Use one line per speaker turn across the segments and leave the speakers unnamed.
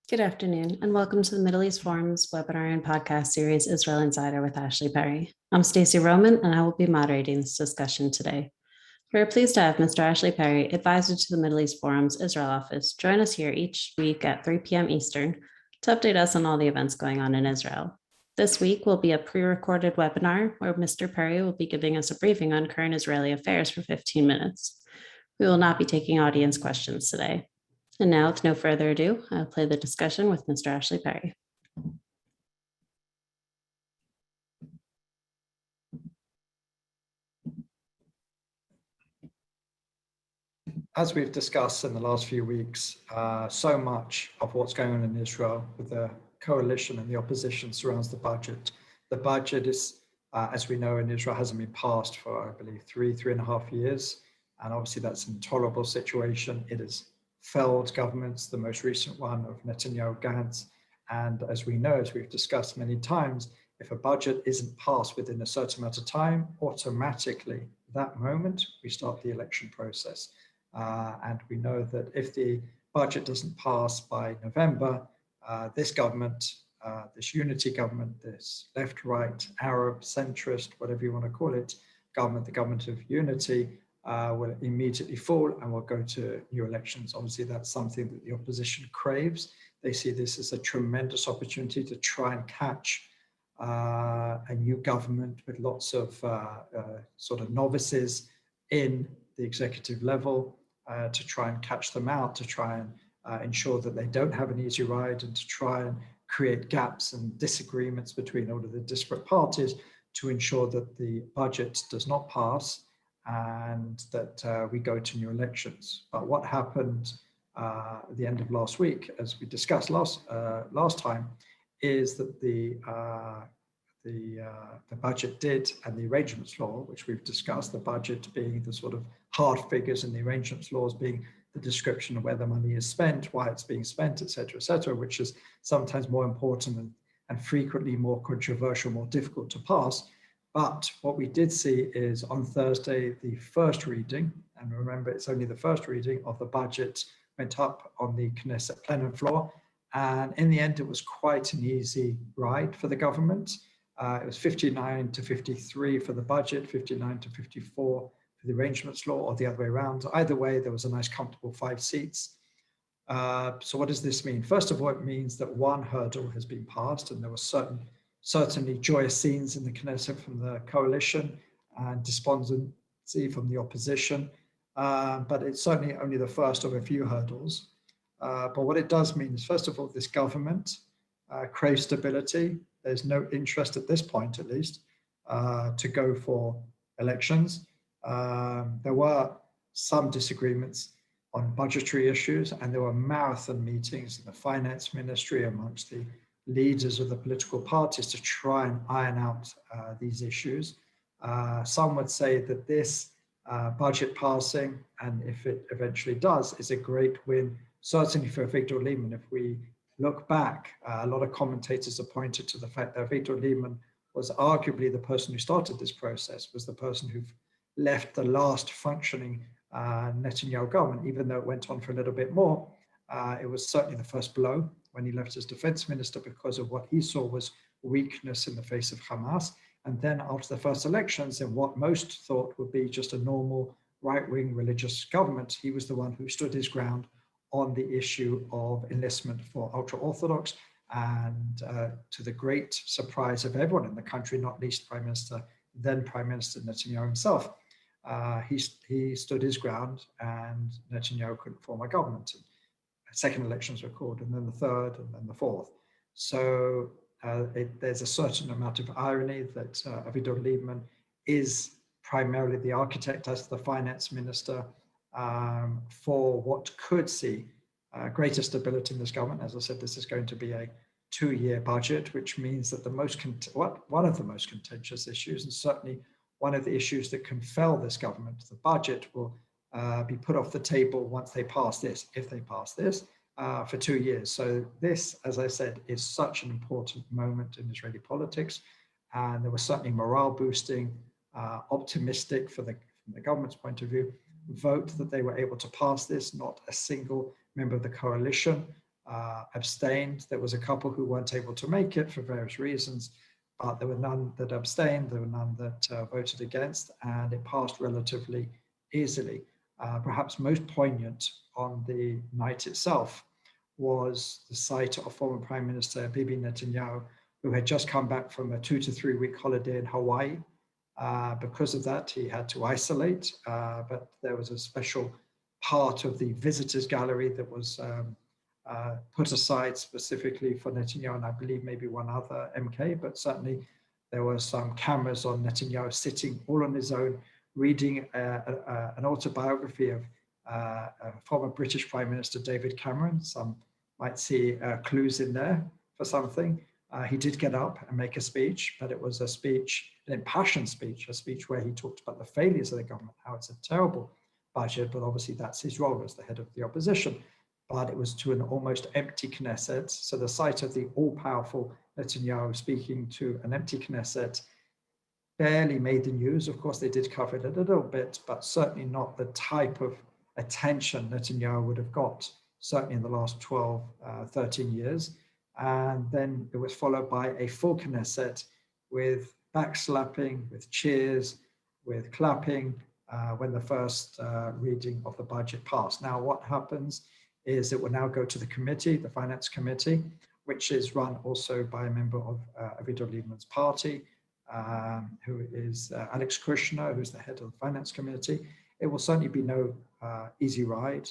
Good afternoon, and welcome to the Middle East Forum's webinar and podcast series, Israel Insider with Ashley Perry. I'm Stacey Roman, and I will be moderating this discussion today. We're pleased to have Mr. Ashley Perry, advisor to the Middle East Forum's Israel office, join us here each week at 3 p.m. Eastern to update us on all the events going on in Israel. This week will be a pre-recorded webinar where Mr. Perry will be giving us a briefing on current Israeli affairs for 15 minutes. We will not be taking audience questions today. And now, with no further ado, I'll play the discussion with Mr. Ashley Perry.
As we've discussed in the last few weeks, so much of what's going on in Israel with the coalition and the opposition surrounds the budget. The budget is, as we know, in Israel hasn't been passed for, I believe, three and a half years. And obviously that's an intolerable situation. It has failed governments, the most recent one of Netanyahu, Gantz. And as we know, as we've discussed many times, if a budget isn't passed within a certain amount of time, automatically that moment we start the election process. And we know that if the budget doesn't pass by November, this government, this unity government, this left, right, Arab, centrist, whatever you want to call it, government, the government of unity, will immediately fall and will go to new elections. Obviously, that's something that the opposition craves. They see this as a tremendous opportunity to try and catch a new government with lots of sort of novices in the executive level, to try and catch them out, to try and ensure that they don't have an easy ride, and to try and create gaps and disagreements between all of the disparate parties to ensure that the budget does not pass and that we go to new elections. But what happened at the end of last week, as we discussed last time, is that the budget did, and the arrangements law, which we've discussed, the budget being the sort of hard figures and the arrangements laws being the description of where the money is spent, why it's being spent, et cetera, which is sometimes more important and frequently more controversial, more difficult to pass. But what we did see is on Thursday, the first reading, and remember it's only the first reading of the budget, went up on the Knesset plenum floor. And in the end, it was quite an easy ride for the government. It was 59 to 53 for the budget, 59 to 54 for the arrangements law, or the other way around. Either way, there was a nice comfortable 5 seats. So what does this mean? First of all, it means that one hurdle has been passed, and there were certainly joyous scenes in the Knesset from the coalition and despondency from the opposition. But it's certainly only the first of a few hurdles. But what it does mean is, first of all, this government craves stability. There's no interest at this point, at least, to go for elections. There were some disagreements on budgetary issues, and there were marathon meetings in the finance ministry amongst the leaders of the political parties to try and iron out these issues. Some would say that this budget passing, and if it eventually does, is a great win, certainly for Victor Lieberman. If we look back, a lot of commentators have pointed to the fact that Victor Lieberman was arguably the person who started this process, was the person who left the last functioning Netanyahu government, even though it went on for a little bit more. It was certainly the first blow when he left as defense minister because of what he saw was weakness in the face of Hamas. And then after the first elections, in what most thought would be just a normal right-wing religious government, he was the one who stood his ground on the issue of enlistment for ultra-Orthodox, and to the great surprise of everyone in the country, not least then Prime Minister Netanyahu himself, he stood his ground, and Netanyahu couldn't form a government. Second elections were called, and then the third, and then the fourth. So there's a certain amount of irony that Avigdor Lieberman is primarily the architect as the finance minister for what could see greater stability in this government. As I said, this is going to be a 2-year budget, which means that one of the most contentious issues, and certainly one of the issues that can fell this government, the budget, will be put off the table once they pass this, if they pass this, for 2 years. So this, as I said, is such an important moment in Israeli politics. And there was certainly morale boosting, optimistic from the government's point of view, vote that they were able to pass this. Not a single member of the coalition abstained. There was a couple who weren't able to make it for various reasons, but there were none that abstained, there were none that voted against, and it passed relatively easily. Perhaps most poignant on the night itself was the sight of former Prime Minister Bibi Netanyahu, who had just come back from a 2 to 3 week holiday in Hawaii. Because of that, he had to isolate, but there was a special part of the visitors gallery that was put aside specifically for Netanyahu, and I believe maybe one other MK, but certainly there were some cameras on Netanyahu sitting all on his own, reading an autobiography of former British Prime Minister David Cameron. Some might see clues in there for something. He did get up and make a speech, but it was a speech, an impassioned speech, a speech where he talked about the failures of the government, how it's a terrible budget, but obviously that's his role as the head of the opposition. But it was to an almost empty Knesset. So the sight of the all-powerful Netanyahu speaking to an empty Knesset barely made the news. Of course, they did cover it a little bit, but certainly not the type of attention Netanyahu would have got, certainly in the last 12, 13 years. And then it was followed by a full Knesset with backslapping, with cheers, with clapping, when the first reading of the budget passed. Now, what happens is it will now go to the committee, the finance committee, which is run also by a member of Avigdor Lieberman's party, who is Alex Kushner, who's the head of the finance committee. It will certainly be no easy ride.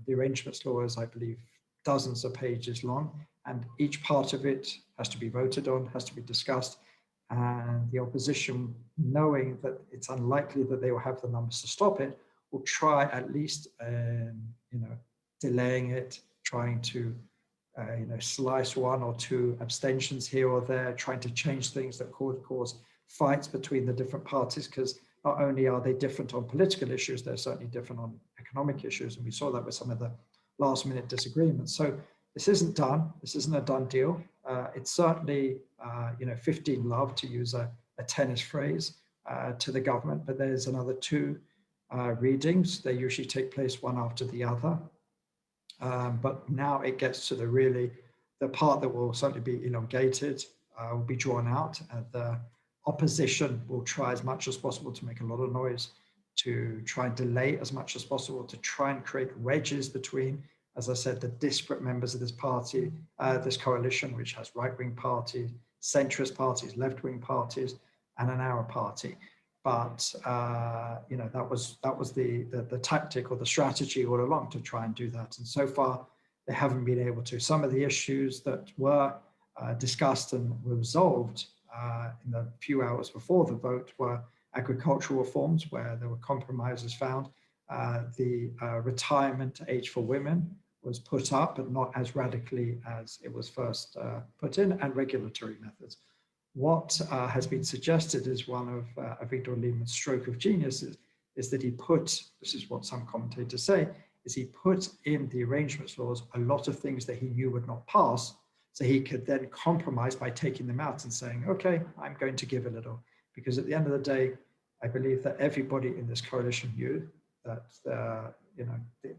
The arrangements law is, I believe, dozens of pages long, and each part of it has to be voted on, has to be discussed. And the opposition, knowing that it's unlikely that they will have the numbers to stop it, will try at least, delaying it, trying to, slice one or two abstentions here or there, trying to change things that could cause fights between the different parties, because not only are they different on political issues, they're certainly different on economic issues. And we saw that with some of the last minute disagreements. So this isn't done. This isn't a done deal. It's certainly, 15 love, to use a tennis phrase, to the government, but there's another two readings. They usually take place one after the other. But now it gets to the part that will certainly be elongated, will be drawn out, and the opposition will try as much as possible to make a lot of noise, to try and delay as much as possible, to try and create wedges between, as I said, the disparate members of this party, this coalition, which has right-wing parties, centrist parties, left-wing parties, and an Arab party. But that was the tactic or the strategy all along, to try and do that. And so far, they haven't been able to. Some of the issues that were discussed and were resolved in the few hours before the vote were agricultural reforms, where there were compromises found. The retirement age for women was put up, but not as radically as it was first put in, and regulatory methods. What has been suggested is one of Avigdor Lieberman's stroke of genius is that he put, this is what some commentators say, is he put in the arrangements laws a lot of things that he knew would not pass, so he could then compromise by taking them out and saying, okay, I'm going to give a little. Because at the end of the day, I believe that everybody in this coalition knew that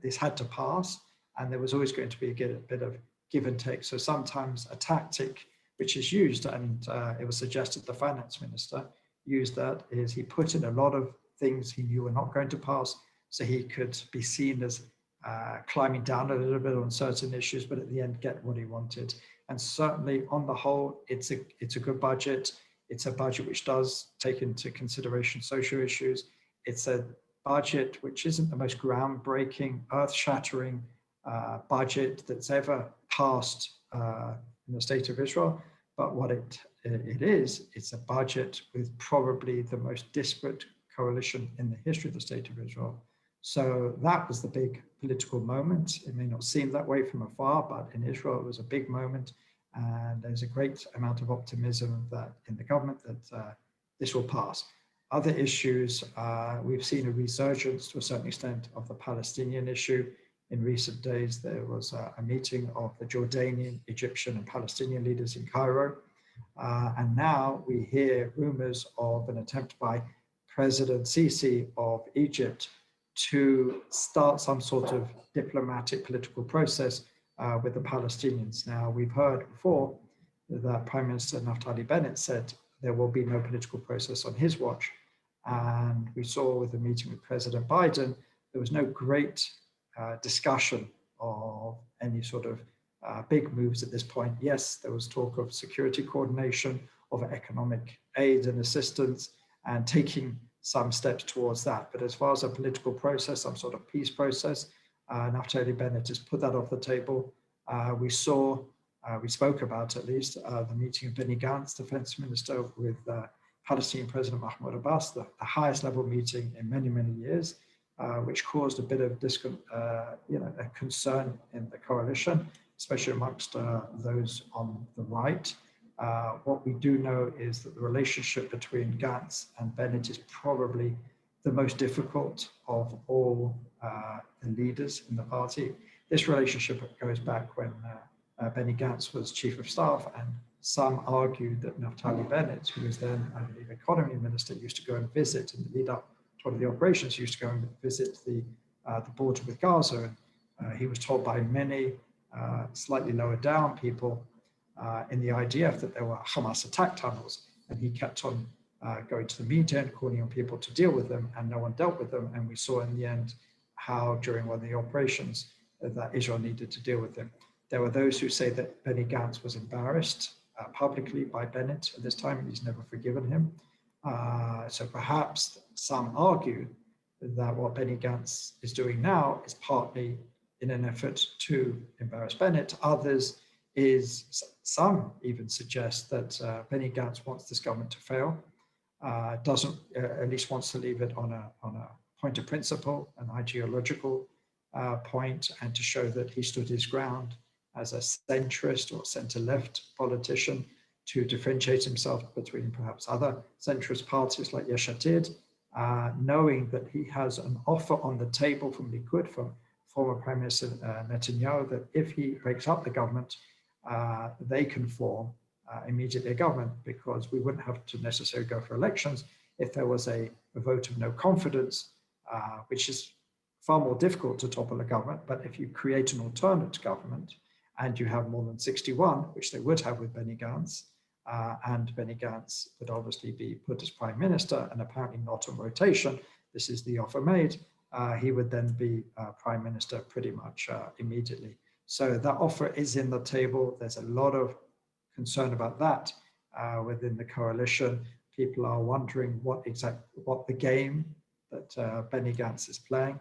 this had to pass, and there was always going to be a bit of give and take. So sometimes a tactic which is used, and it was suggested the finance minister used that, is he put in a lot of things he knew were not going to pass, so he could be seen as climbing down a little bit on certain issues, but at the end get what he wanted. And certainly on the whole, it's a good budget. It's a budget which does take into consideration social issues. It's a budget which isn't the most groundbreaking, earth-shattering budget that's ever passed in the state of Israel, but what it is, it's a budget with probably the most disparate coalition in the history of the state of Israel. So that was the big political moment. It may not seem that way from afar, but in Israel it was a big moment, and there's a great amount of optimism that in the government that this will pass. Other issues, we've seen a resurgence to a certain extent of the Palestinian issue. In recent days, there was a meeting of the Jordanian, Egyptian, and Palestinian leaders in Cairo. And now we hear rumors of an attempt by President Sisi of Egypt to start some sort of diplomatic political process with the Palestinians. Now, we've heard before that Prime Minister Naftali Bennett said there will be no political process on his watch. And we saw with the meeting with President Biden, there was no great discussion of any sort of big moves at this point. Yes, there was talk of security coordination, of economic aid and assistance, and taking some steps towards that. But as far as a political process, some sort of peace process, Naftali Bennett has put that off the table. We spoke about at least the meeting of Benny Gantz, defense minister, with Palestinian President Mahmoud Abbas, the highest level meeting in many, many years, which caused a bit of a concern in the coalition, especially amongst those on the right. What we do know is that the relationship between Gantz and Bennett is probably the most difficult of all the leaders in the party. This relationship goes back when Benny Gantz was chief of staff, and some argued that Naftali Bennett, who was then, I believe, economy minister, used to go and visit in the lead up to one of the operations, used to go and visit the border with Gaza. And he was told by many slightly lower down people in the IDF that there were Hamas attack tunnels, and he kept on going to the media and calling on people to deal with them, and no one dealt with them. And we saw in the end how during one of the operations that Israel needed to deal with them. There were those who say that Benny Gantz was embarrassed publicly by Bennett at this time, and he's never forgiven him. So perhaps some argue that what Benny Gantz is doing now is partly in an effort to embarrass Bennett. Some even suggest that Benny Gantz wants this government to fail, doesn't, at least wants to leave it on a point of principle, an ideological point, and to show that he stood his ground as a centrist or center-left politician, to differentiate himself between perhaps other centrist parties like Yesh Atid, knowing that he has an offer on the table from Likud, from former Prime Minister Netanyahu, that if he breaks up the government, they can form immediately a government, because we wouldn't have to necessarily go for elections if there was a vote of no confidence, which is far more difficult to topple a government. But if you create an alternate government and you have more than 61, which they would have with Benny Gantz, and Benny Gantz would obviously be put as prime minister and apparently not on rotation, this is the offer made, he would then be prime minister pretty much immediately. So that offer is in the table. There's a lot of concern about that within the coalition. People are wondering what the game that Benny Gantz is playing.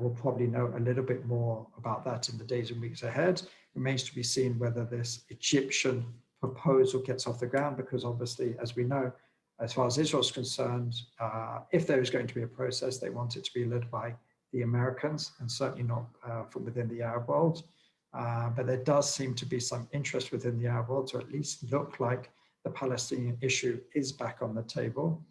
We'll probably know a little bit more about that in the days and weeks ahead. It remains to be seen whether this Egyptian proposal gets off the ground, because obviously, as we know, as far as Israel's concerned, if there is going to be a process, they want it to be led by the Americans, and certainly not from within the Arab world. But there does seem to be some interest within the Arab world to at least look like the Palestinian issue is back on the table.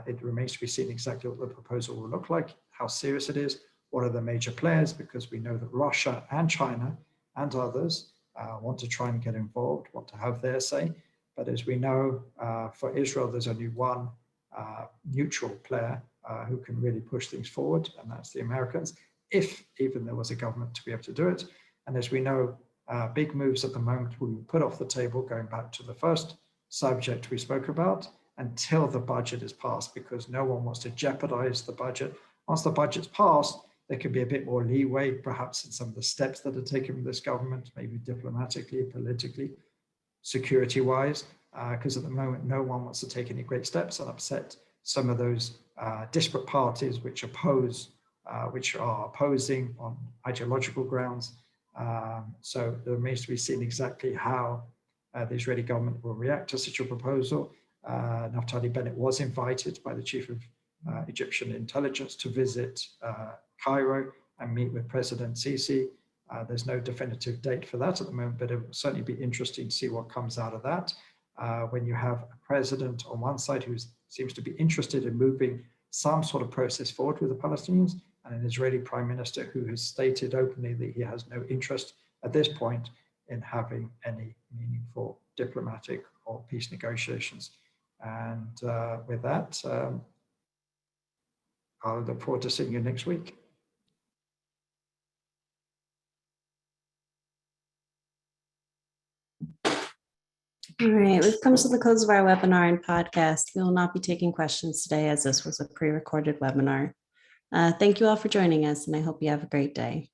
It remains to be seen exactly what the proposal will look like, how serious it is, what are the major players, because we know that Russia and China and others want to try and get involved, want to have their say. But as we know, for Israel, there's only one neutral player who can really push things forward, and that's the Americans, if even there was a government to be able to do it. And as we know, big moves at the moment will be put off the table, going back to the first subject we spoke about, until the budget is passed, because no one wants to jeopardize the budget. Once the budget's passed, there could be a bit more leeway, perhaps in some of the steps that are taken with this government, maybe diplomatically, politically, security-wise, because at the moment, no one wants to take any great steps and upset some of those disparate parties which are opposing on ideological grounds. So it remains to be seen exactly how the Israeli government will react to such a proposal. Naftali Bennett was invited by the chief of Egyptian intelligence to visit Cairo and meet with President Sisi. There's no definitive date for that at the moment, but it will certainly be interesting to see what comes out of that. When you have a president on one side who seems to be interested in moving some sort of process forward with the Palestinians, and an Israeli prime minister who has stated openly that he has no interest at this point in having any meaningful diplomatic or peace negotiations. And with that, I'll look forward to seeing you next week.
All right, we've come to the close of our webinar and podcast. We will not be taking questions today as this was a pre-recorded webinar. Thank you all for joining us, and I hope you have a great day.